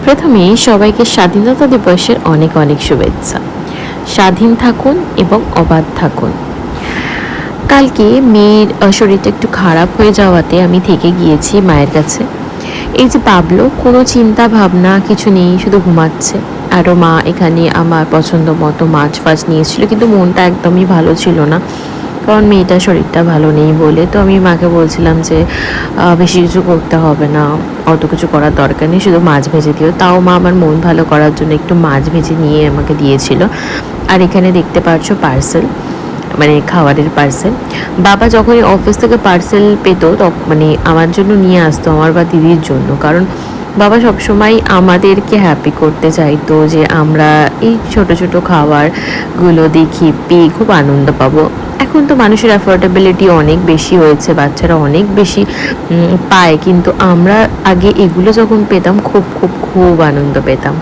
প্রথমেই সবাইকে স্বাধীনতা দিবসের অনেক অনেক শুভেচ্ছা। স্বাধীন থাকুন এবং অবাধ থাকুন। কালকে মেয়ের শরীরটা একটু খারাপ হয়ে যাওয়াতে আমি থেকে গিয়েছি মায়ের কাছে। এই যে বাবলো, কোনো চিন্তা ভাবনা কিছু নেই, শুধু ঘুমাচ্ছে। আরও মা এখানে আমার পছন্দ মতো মাছ ফাছ নিয়েছিল, কিন্তু মনটা একদমই ভালো ছিল না, কারণ মেয়েটার শরীরটা ভালো নেই বলে। তো আমি মাকে বলছিলাম যে বেশি কিছু করতে হবে না, অত কিছু করার দরকার নেই, শুধু মাছ ভেজে দিও। তাও মা আমার মন ভালো করার জন্য একটু মাছ ভেজে নিয়ে আমাকে দিয়েছিল। আর এখানে দেখতে পাচ্ছ পার্সেল, মানে খাবারের পার্সেল। বাবা যখনই অফিস থেকে পার্সেল পেতো তখন মানে আমার জন্য নিয়ে আসতো, আমার বা দিদির জন্য, কারণ বাবা সবসময় আমাদেরকে হ্যাপি করতে চাইতো যে আমরা এই ছোট ছোট খাবারগুলো দেখি পেয়ে খুব আনন্দ পাবো। এখন তো মানুষের অ্যাফোর্ডেবিলিটি অনেক বেশি হয়েছে, বাচ্চারা অনেক বেশি পায়, কিন্তু আমরা আগে এগুলো যখন পেতাম খুব খুব খুব আনন্দ পেতাম।